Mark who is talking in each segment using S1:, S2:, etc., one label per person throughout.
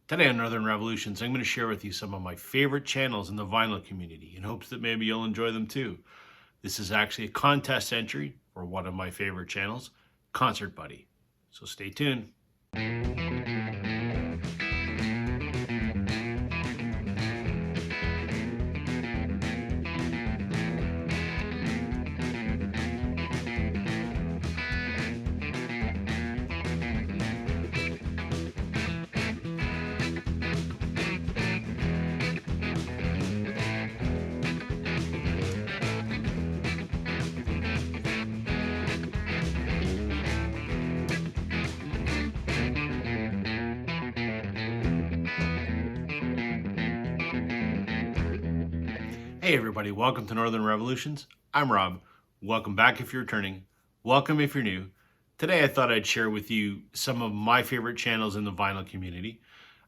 S1: Today on Northern Revolutions, I'm going to share with you some of my favorite channels in the vinyl community in hopes that maybe you'll enjoy them too. This is actually a contest entry for one of my favorite channels, Concert Buddie. So stay tuned. Hey everybody, welcome to Northern Revolutions. I'm Rob. Welcome back if you're returning. Welcome if you're new. Today I thought I'd share with you some of my favorite channels in the vinyl community.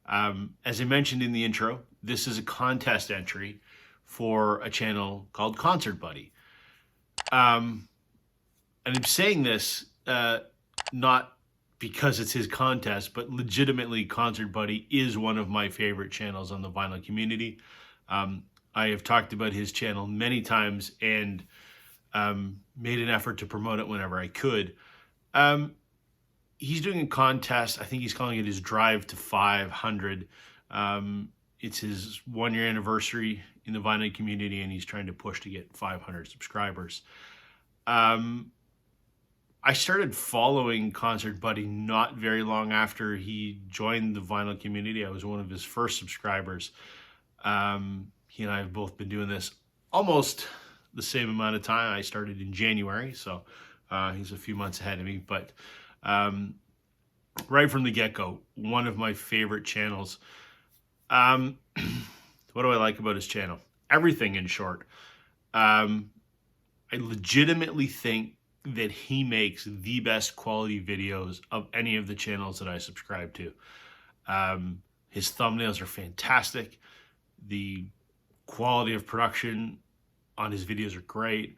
S1: As I mentioned in the intro, this is a contest entry for a channel called Concert Buddie. And I'm saying this not because it's his contest, but legitimately Concert Buddie is one of my favorite channels on the vinyl community. I have talked about his channel many times and made an effort to promote it whenever I could. He's doing a contest. I think he's calling it his Drive to 500. It's his 1-year anniversary in the vinyl community, and he's trying to push to get 500 subscribers. I started following Concert Buddie not very long after he joined the vinyl community. I was one of his first subscribers. He and I have both been doing this almost the same amount of time. I started in January, so he's a few months ahead of me. But right from the get-go, one of my favorite channels. What do I like about his channel? Everything, in short. I legitimately think that he makes the best quality videos of any of the channels that I subscribe to. His thumbnails are fantastic. The quality of production on his videos are great.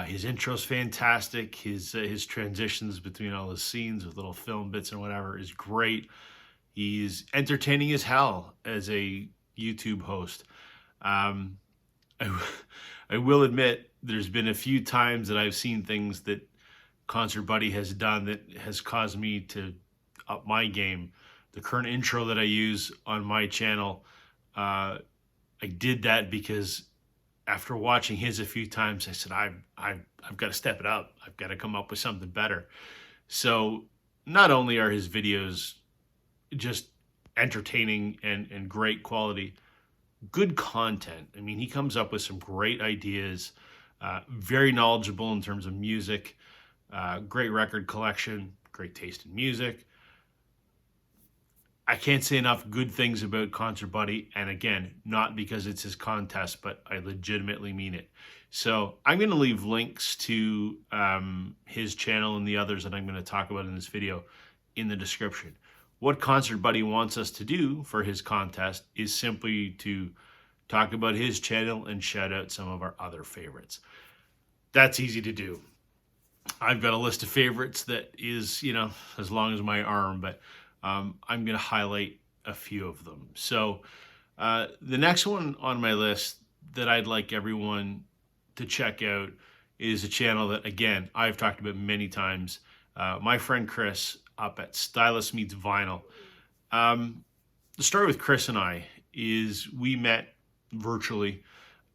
S1: His intro's fantastic. His transitions between all the scenes with little film bits and whatever is great. He's entertaining as hell as a YouTube host. I will admit there's been a few times that I've seen things that Concert Buddie has done that has caused me to up my game. The current intro that I use on my channel, I did that because after watching his a few times, I said, I've got to step it up. I've got to come up with something better. So not only are his videos just entertaining and great quality, good content. I mean, he comes up with some great ideas, very knowledgeable in terms of music, great record collection, great taste in music. I can't say enough good things about Concert Buddie, and again, not because it's his contest, but I legitimately mean it. So I'm going to leave links to his channel and the others that I'm going to talk about in this video in the description. What Concert Buddie wants us to do for his contest is simply to talk about his channel and shout out some of our other favorites. That's easy to do. I've got a list of favorites that is, as long as my arm, but I'm going to highlight a few of them. So the next one on my list that I'd like everyone to check out is a channel that, again, I've talked about many times. My friend Chris up at Stylus Meets Vinyl. The story with Chris and I is we met virtually.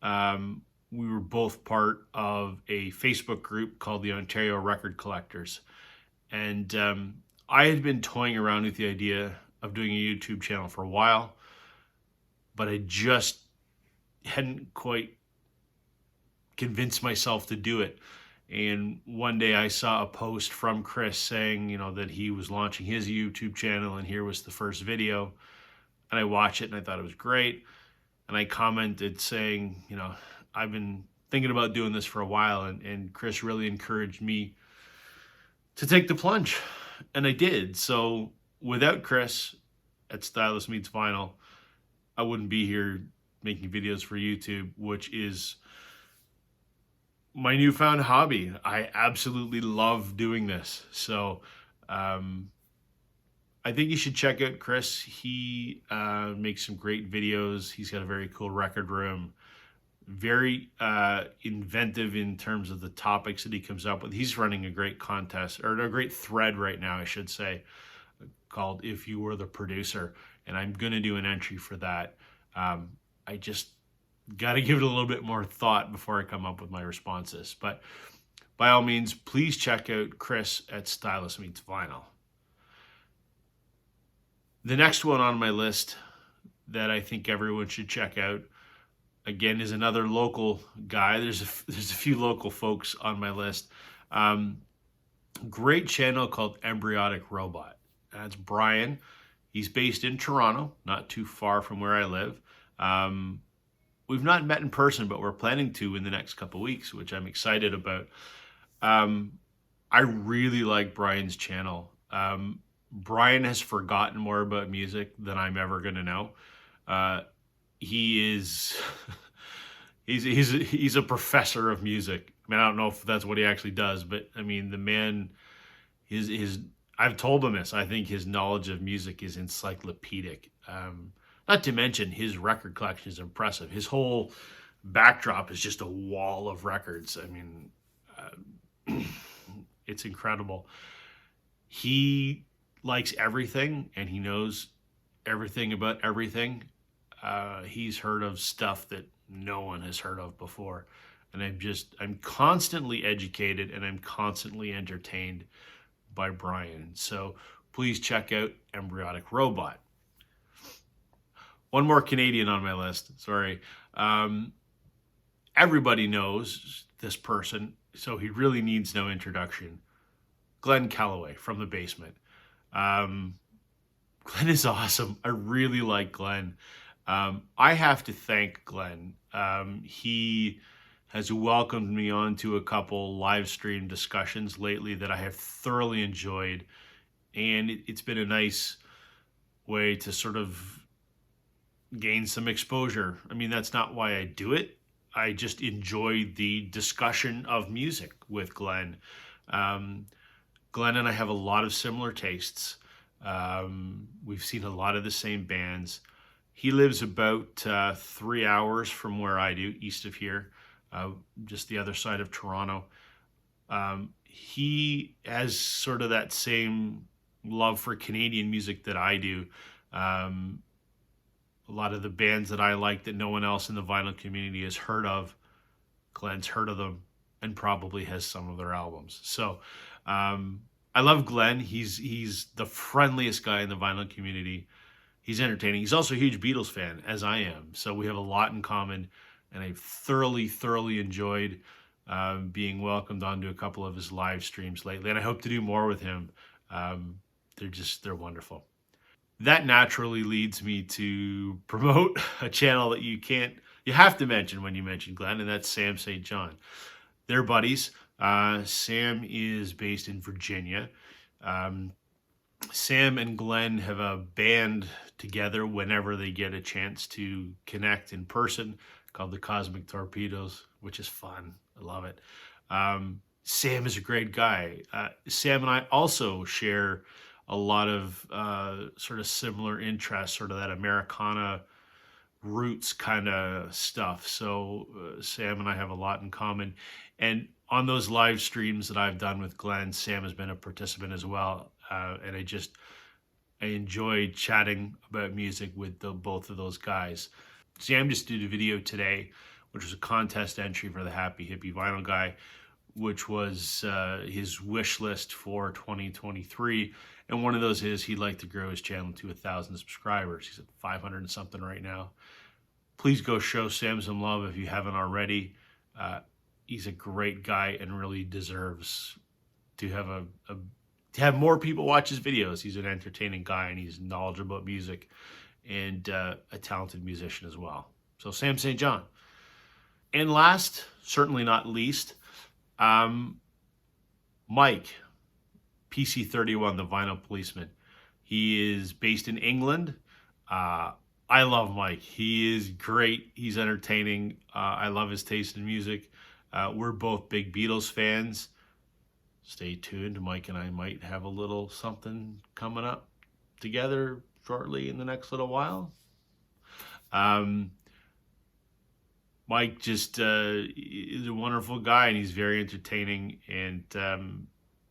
S1: We were both part of a Facebook group called the Ontario Record Collectors. And I had been toying around with the idea of doing a YouTube channel for a while, but I just hadn't quite convinced myself to do it. And one day I saw a post from Chris saying, that he was launching his YouTube channel and here was the first video. And I watched it and I thought it was great. And I commented saying, I've been thinking about doing this for a while, and Chris really encouraged me to take the plunge. And I did. So without Chris at Stylus Meets Vinyl, I wouldn't be here making videos for YouTube, which is my newfound hobby. I absolutely love doing this. So I think you should check out Chris. He makes some great videos. He's got a very cool record room. Very inventive in terms of the topics that he comes up with. He's running a great contest, or a great thread right now, I should say, called If You Were the Producer. And I'm going to do an entry for that. I just got to give it a little bit more thought before I come up with my responses. But by all means, please check out Chris at Stylus Meets Vinyl. The next one on my list that I think everyone should check out, again, is another local guy. There's a few local folks on my list. Great channel called Embryonic Robot. That's Brian. He's based in Toronto, not too far from where I live. We've not met in person, but we're planning to in the next couple of weeks, which I'm excited about. I really like Brian's channel. Brian has forgotten more about music than I'm ever going to know. He's a professor of music. I mean, I don't know if that's what he actually does, but I mean, the man, I've told him this. I think his knowledge of music is encyclopedic. Not to mention his record collection is impressive. His whole backdrop is just a wall of records. I mean, it's incredible. He likes everything and he knows everything about everything. He's heard of stuff that no one has heard of before. And I'm constantly educated and I'm constantly entertained by Brian. So please check out Embryonic Robot. One more Canadian on my list. Sorry. Everybody knows this person, so he really needs no introduction. Glenn Kellaway from The Basement. Glenn is awesome. I really like Glenn. I have to thank Glenn. He has welcomed me onto a couple live stream discussions lately that I have thoroughly enjoyed. And it's been a nice way to sort of gain some exposure. I mean, that's not why I do it. I just enjoy the discussion of music with Glenn. Glenn and I have a lot of similar tastes. We've seen a lot of the same bands. He lives about 3 hours from where I do, east of here, just the other side of Toronto. He has sort of that same love for Canadian music that I do. A lot of the bands that I like that no one else in the vinyl community has heard of, Glenn's heard of them and probably has some of their albums. So I love Glenn. He's the friendliest guy in the vinyl community. He's entertaining. He's also a huge Beatles fan, as I am. So we have a lot in common, and I've thoroughly enjoyed being welcomed onto a couple of his live streams lately, and I hope to do more with him. They're wonderful. That naturally leads me to promote a channel that you have to mention when you mention Glenn, and that's Sam St. John. They're buddies. Sam is based in Virginia. Sam and Glenn have a band together whenever they get a chance to connect in person called the Cosmic Torpedoes, which is fun. I love it. Sam is a great guy. Sam and I also share a lot of sort of similar interests, sort of that Americana roots kind of stuff. So Sam and I have a lot in common. And on those live streams that I've done with Glenn, Sam has been a participant as well. And I enjoy chatting about music with both of those guys. Sam just did a video today, which was a contest entry for the Happy Hippie Vinyl Guy, which was his wish list for 2023. And one of those is he'd like to grow his channel to 1,000 subscribers. He's at 500 and something right now. Please go show Sam some love if you haven't already. He's a great guy and really deserves to have more people watch his videos. He's an entertaining guy and he's knowledgeable about music and a talented musician as well. So Sam St. John. And last, certainly not least, Mike, PC31, the Vinyl Policeman. He is based in England. I love Mike. He is great. He's entertaining. I love his taste in music. We're both big Beatles fans. Stay tuned. Mike and I might have a little something coming up together shortly in the next little while. Mike just is a wonderful guy, and he's very entertaining, and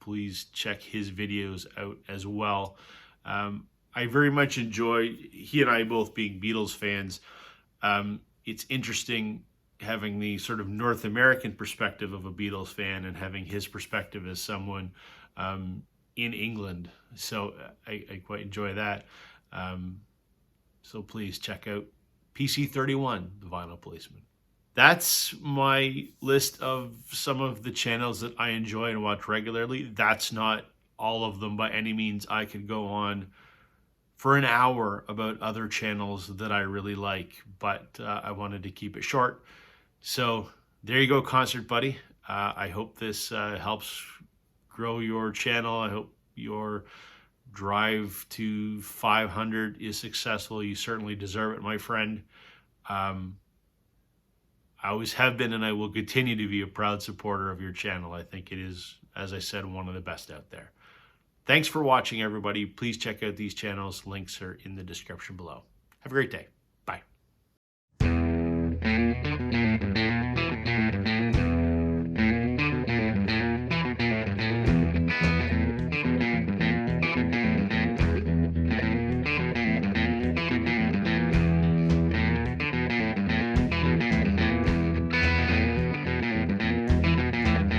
S1: please check his videos out as well. I very much enjoy, he and I both being Beatles fans, it's interesting having the sort of North American perspective of a Beatles fan and having his perspective as someone in England. So I quite enjoy that. So please check out PC31, the Vinyl Policeman. That's my list of some of the channels that I enjoy and watch regularly. That's not all of them by any means. I could go on for an hour about other channels that I really like, but I wanted to keep it short. So there you go, Concert Buddy. I hope this helps grow your channel. I hope your drive to 500 is successful. You certainly deserve it, my friend. I always have been, and I will continue to be a proud supporter of your channel. I think it is, as I said, one of the best out there. Thanks for watching, everybody. Please check out these channels. Links are in the description below. Have a great day. Bye.